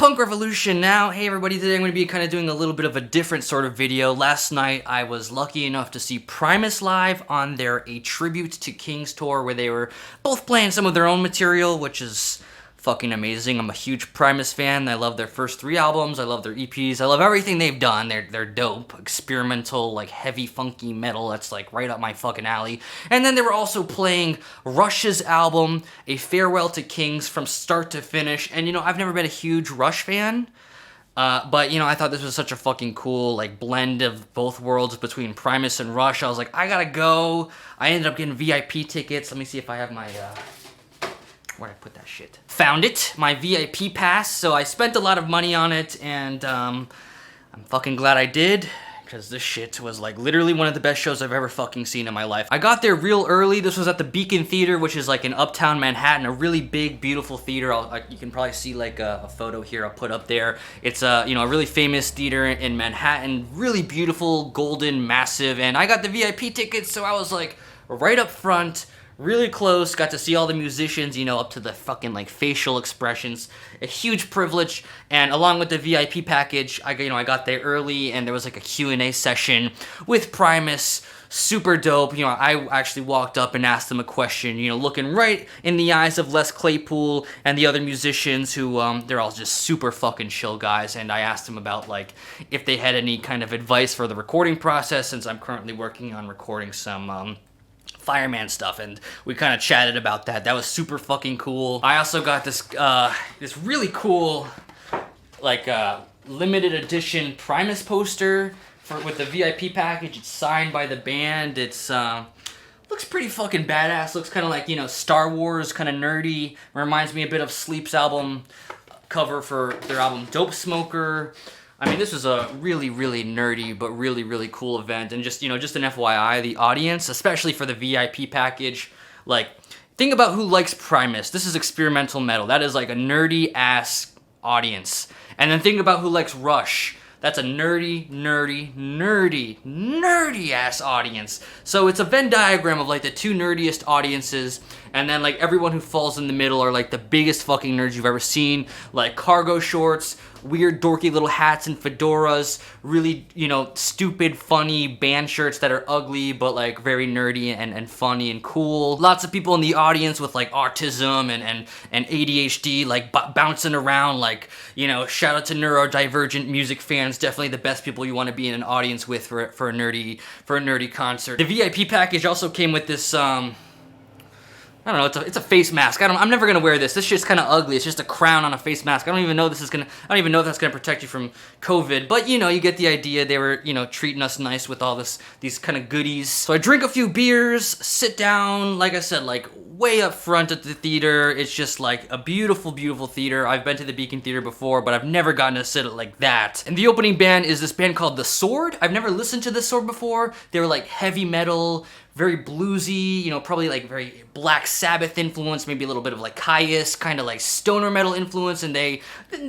Punk Revolution now. Hey everybody, today I'm going to be kind of doing a little bit of a different sort of video. Last night I was lucky enough to see Primus live on their A Tribute to Kings tour, where they were both playing some of their own material, which is fucking amazing. I'm a huge Primus fan. I love their first 3 albums. I love their EPs. I love everything they've done. They're dope. Experimental, like heavy, funky metal. That's like right up my fucking alley. And then they were also playing Rush's album, A Farewell to Kings, from start to finish. And you know, I've never been a huge Rush fan. But, you know, I thought this was such a fucking cool, like, blend of both worlds between Primus and Rush. I was like, I gotta go. I ended up getting VIP tickets. Let me see if I have my, where'd I put that shit? Found it, my VIP pass. So I spent a lot of money on it, and I'm fucking glad I did, because this shit was like literally one of the best shows I've ever fucking seen in my life. I got there real early. This was at the Beacon Theater, which is like in Uptown Manhattan, a really big, beautiful theater. You can probably see like a photo here I'll put up there. It's a, you know, a really famous theater in Manhattan, really beautiful, golden, massive, and I got the VIP tickets, so I was like right up front, really close, got to see all the musicians, you know, up to the fucking, like, facial expressions. A huge privilege, and along with the VIP package, I got there early, and there was, like, a Q&A session with Primus. Super dope. You know, I actually walked up and asked them a question, you know, looking right in the eyes of Les Claypool and the other musicians who, they're all just super fucking chill guys, and I asked them about, like, if they had any kind of advice for the recording process, since I'm currently working on recording some, Fireman stuff, and we kind of chatted about that. That was super fucking cool. I also got this this really cool, like, limited edition Primus poster with the VIP package. It's signed by the band. It's looks pretty fucking badass. Looks kind of like, you know, Star Wars, kind of nerdy. Reminds me a bit of Sleep's album cover for their album Dope Smoker. I mean, this was a really, really nerdy, but really, really cool event. And just, you know, just an FYI, the audience, especially for the VIP package, like, think about who likes Primus. This is experimental metal. That is like a nerdy-ass audience. And then think about who likes Rush. That's a nerdy, nerdy, nerdy, nerdy-ass audience. So it's a Venn diagram of, like, the 2 nerdiest audiences, and then, like, everyone who falls in the middle are, like, the biggest fucking nerds you've ever seen. Like, cargo shorts, weird, dorky little hats and fedoras, really, you know, stupid, funny band shirts that are ugly, but, like, very nerdy and funny and cool. Lots of people in the audience with, like, autism and ADHD, like, bouncing around, like, you know, shout out to neurodivergent music fans. Definitely the best people you want to be in an audience with for a nerdy concert. The VIP package also came with this, I don't know, it's a face mask. I'm never gonna wear this. This shit's kind of ugly. It's just a crown on a face mask. I don't even know if that's gonna protect you from COVID. But, you know, you get the idea. They were, you know, treating us nice with all these kind of goodies. So I drink a few beers, sit down, like I said, like way up front at the theater. It's just like a beautiful, beautiful theater. I've been to the Beacon Theater before, but I've never gotten to sit like that. And the opening band is this band called The Sword. I've never listened to The Sword before. They were like heavy metal, very bluesy, you know, probably like very Black Sabbath influence, maybe a little bit of like Caius, kind of like stoner metal influence, and they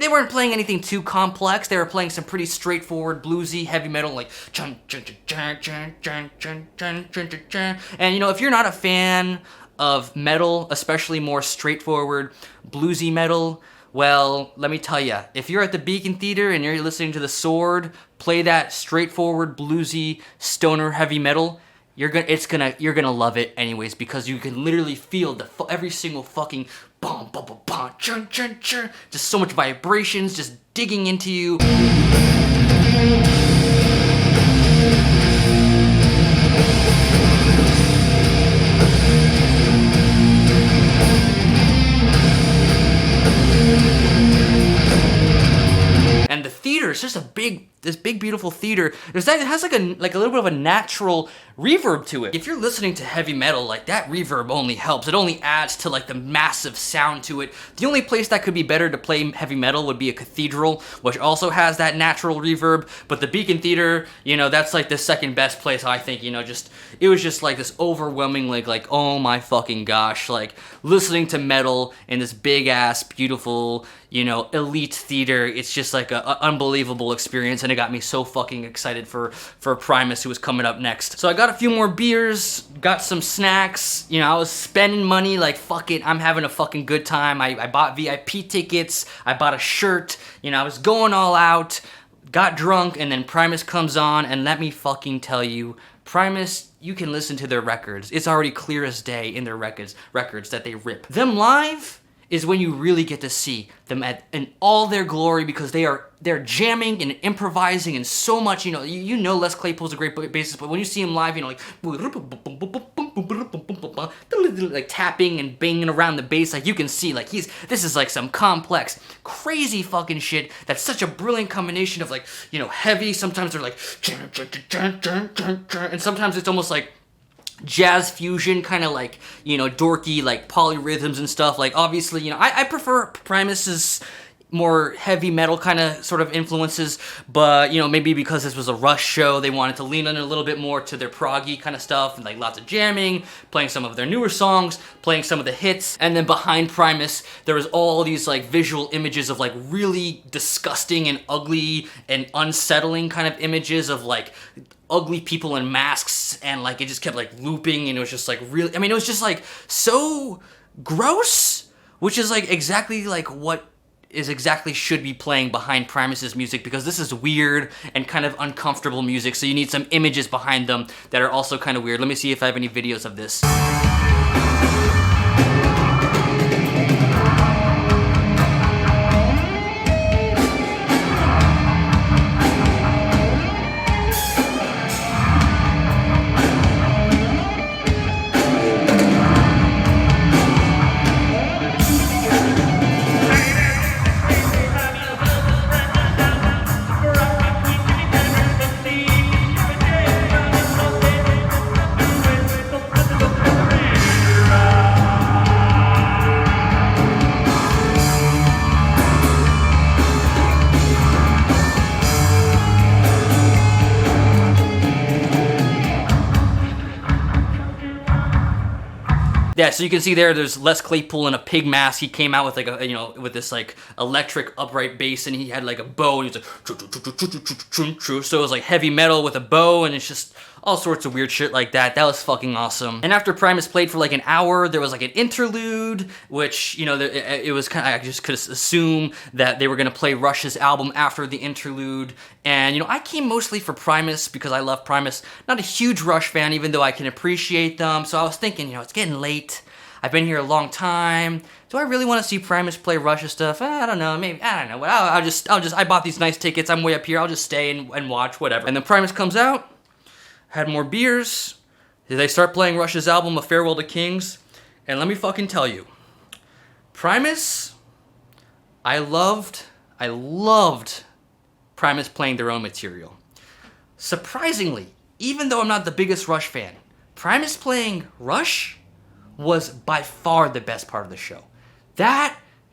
weren't playing anything too complex. They were playing some pretty straightforward bluesy heavy metal, like chun chun chun chun chun chun chun chun chun chun. And you know, if you're not a fan of metal, especially more straightforward bluesy metal, well, let me tell you, if you're at the Beacon Theater and you're listening to The Sword play that straightforward bluesy stoner heavy metal, you're gonna love it anyways, because you can literally feel every single fucking bum bum bum bum chun chun chun, just so much vibrations just digging into you. And the theater, it's just this big beautiful theater. It has like a little bit of a natural reverb to it. If you're listening to heavy metal, like, that reverb only helps. It only adds to like the massive sound to it. The only place that could be better to play heavy metal would be a cathedral, which also has that natural reverb. But the Beacon Theater, you know, that's like the second best place, I think. You know, it was just like this overwhelming, like, oh my fucking gosh, like, listening to metal in this big ass beautiful, you know, elite theater. It's just like an unbelievable experience. And it got me so fucking excited for Primus, who was coming up next. So I got a few more beers, got some snacks, you know, I was spending money like, fuck it, I'm having a fucking good time. I bought VIP tickets, I bought a shirt, you know, I was going all out, got drunk, and then Primus comes on, and let me fucking tell you, Primus, you can listen to their records. It's already clear as day in their records that they rip. Them live is when you really get to see them in all their glory, because they're jamming and improvising and so much. You know Les Claypool's a great bassist, but when you see him live, you know, like tapping and banging around the bass, like you can see like this is like some complex, crazy fucking shit. That's such a brilliant combination of like, you know, heavy. Sometimes they're like, and sometimes it's almost like jazz fusion, kind of like, you know, dorky, like polyrhythms and stuff. Like, obviously, you know, I prefer Primus's more heavy metal kind of sort of influences, but, you know, maybe because this was a Rush show, they wanted to lean on it a little bit more to their proggy kind of stuff, and like lots of jamming, playing some of their newer songs, playing some of the hits. And then behind Primus, there was all these like visual images of like really disgusting and ugly and unsettling kind of images of like ugly people in masks, and like it just kept like looping, and it was just like really, I mean, it was just like so gross, which is like exactly like what is exactly should be playing behind Primus's music, because this is weird and kind of uncomfortable music, so you need some images behind them that are also kind of weird. Let me see if I have any videos of this. Yeah, so you can see there's Les Claypool in a pig mask. He came out with like a, you know, with this like electric upright bass, and he had like a bow, and he was like, so it was like heavy metal with a bow, and it's just all sorts of weird shit like that. That was fucking awesome. And after Primus played for like an hour, there was like an interlude, which, you know, it was kind of, I just could assume that they were gonna play Rush's album after the interlude. And, you know, I came mostly for Primus because I love Primus. Not a huge Rush fan, even though I can appreciate them. So I was thinking, you know, it's getting late. I've been here a long time. Do I really want to see Primus play Rush's stuff? I don't know. Maybe, I don't know. I bought these nice tickets. I'm way up here. I'll just stay and watch, whatever. And then Primus comes out, had more beers. They start playing Rush's album, A Farewell to Kings. And let me fucking tell you, Primus, I loved Primus playing their own material. Surprisingly, even though I'm not the biggest Rush fan, Primus playing Rush was by far the best part of the show.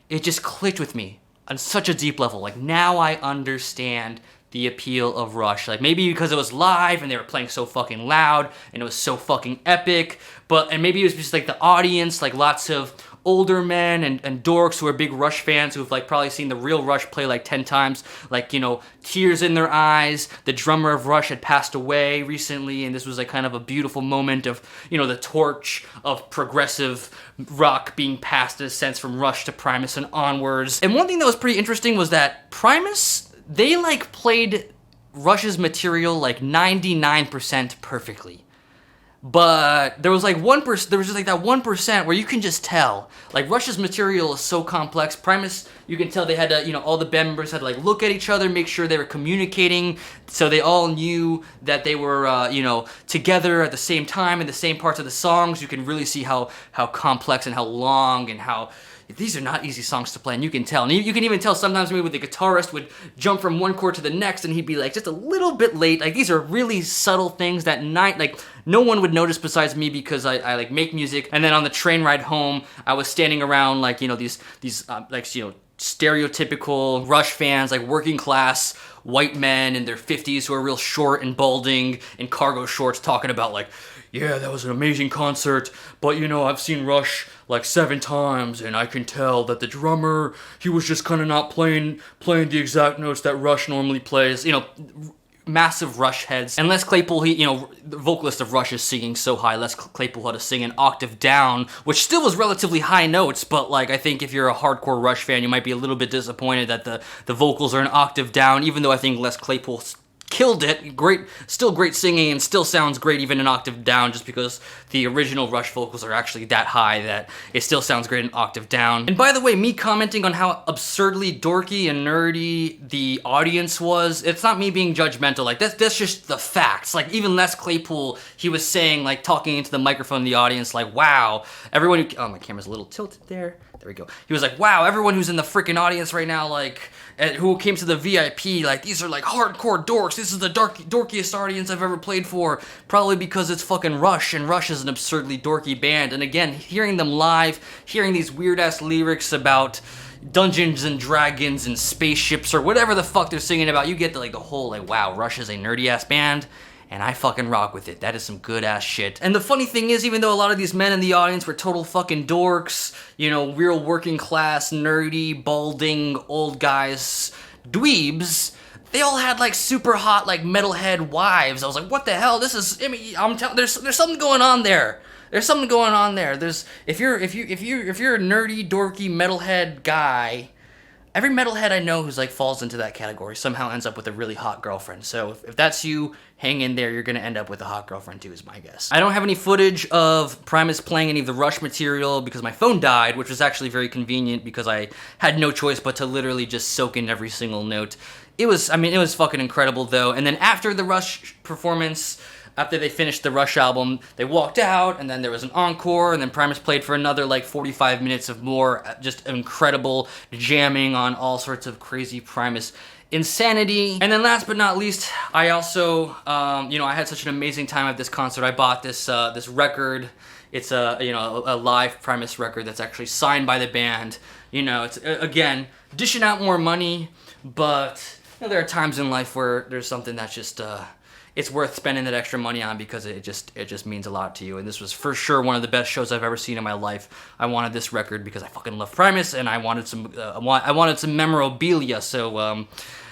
It just clicked with me on such a deep level. Like, now I understand the appeal of Rush. Like, maybe because it was live and they were playing so fucking loud and it was so fucking epic, and maybe it was just like the audience, like lots of older men and dorks who are big Rush fans who've like probably seen the real Rush play like 10 times, like, you know, tears in their eyes. The drummer of Rush had passed away recently, and this was like kind of a beautiful moment of, you know, the torch of progressive rock being passed in a sense from Rush to Primus and onwards. And one thing that was pretty interesting was that Primus, they like played Rush's material like 99% perfectly. But there was like 1%, there was just like that 1% where you can just tell. Like, Rush's material is so complex. Primus, you can tell they had to, you know, all the band members had to like look at each other, make sure they were communicating, so they all knew that they were, you know, together at the same time in the same parts of the songs. You can really see how complex and how long and how these are not easy songs to play, and you can tell. And you can even tell sometimes maybe the guitarist would jump from one chord to the next, and he'd be like just a little bit late. Like, these are really subtle things that like no one would notice besides me, because I like make music. And then on the train ride home, I was standing around like, you know, these like, you know, stereotypical Rush fans, like working class white men in their 50s who are real short and balding in cargo shorts, talking about like, yeah, that was an amazing concert, but you know, I've seen Rush like 7 times, and I can tell that the drummer, he was just kind of not playing the exact notes that Rush normally plays. You know, massive Rush heads. And Les Claypool, he, you know, the vocalist of Rush is singing so high. Les Claypool had to sing an octave down, which still was relatively high notes, but like, I think if you're a hardcore Rush fan, you might be a little bit disappointed that the vocals are an octave down, even though I think Les Claypool killed it. Great, still great singing, and still sounds great even an octave down, just because the original Rush vocals are actually that high that it still sounds great an octave down. And by the way, me commenting on how absurdly dorky and nerdy the audience was, it's not me being judgmental. Like, that's just the facts. Like, even Les Claypool, he was saying, like, talking into the microphone in the audience, like, wow, everyone who, oh, my camera's a little tilted there. There we go. He was like, wow, everyone who's in the freaking audience right now, like, who came to the VIP, like, these are like hardcore dorks. This is the dorkiest audience I've ever played for. Probably because it's fucking Rush, and Rush is an absurdly dorky band. And again, hearing them live, hearing these weird-ass lyrics about Dungeons and Dragons and spaceships or whatever the fuck they're singing about, you get the, like, the whole, like, wow, Rush is a nerdy-ass band. And I fucking rock with it. That is some good ass shit. And the funny thing is, even though a lot of these men in the audience were total fucking dorks, you know, real working class, nerdy, balding, old guys, dweebs, they all had like super hot, like metalhead wives. I was like, what the hell? This is, I mean, I'm telling, there's something going on there. There's something going on there. There's, if you're a nerdy, dorky, metalhead guy, every metalhead I know who's like falls into that category somehow ends up with a really hot girlfriend. So if that's you, hang in there, you're gonna end up with a hot girlfriend too, is my guess. I don't have any footage of Primus playing any of the Rush material because my phone died, which was actually very convenient because I had no choice but to literally just soak in every single note. It was fucking incredible though. And then after the Rush performance, after they finished the Rush album, they walked out, and then there was an encore, and then Primus played for another like 45 minutes of more just incredible jamming on all sorts of crazy Primus insanity. And then last but not least, I also, you know, I had such an amazing time at this concert. I bought this this record. It's a live Primus record that's actually signed by the band. You know, it's again dishing out more money, but you know, there are times in life where there's something that's just it's worth spending that extra money on because it just means a lot to you. And this was for sure one of the best shows I've ever seen in my life. I wanted this record because I fucking love Primus, and I wanted some I wanted some memorabilia. So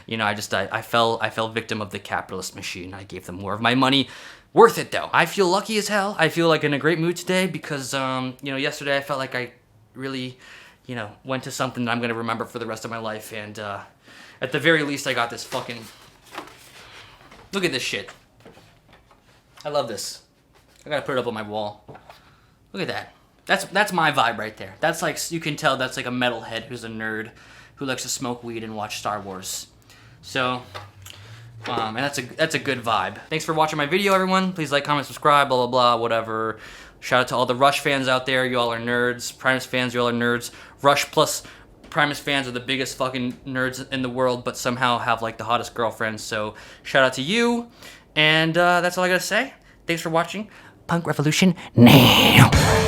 you know, I fell victim of the capitalist machine. I gave them more of my money. Worth it though. I feel lucky as hell. I feel like in a great mood today because you know, yesterday I felt like I really, you know, went to something that I'm gonna remember for the rest of my life. And at the very least, I got this fucking. Look at this shit. I love this. I gotta put it up on my wall. Look at that. That's my vibe right there. That's like, you can tell that's like a metalhead who's a nerd who likes to smoke weed and watch Star Wars. So, and that's a good vibe. Thanks for watching my video, everyone. Please like, comment, subscribe, blah, blah, blah, whatever. Shout out to all the Rush fans out there. You all are nerds. Primus fans, you all are nerds. Rush plus Primus fans are the biggest fucking nerds in the world, but somehow have like the hottest girlfriends. So shout out to you. And that's all I gotta say. Thanks for watching. Punk Revolution now.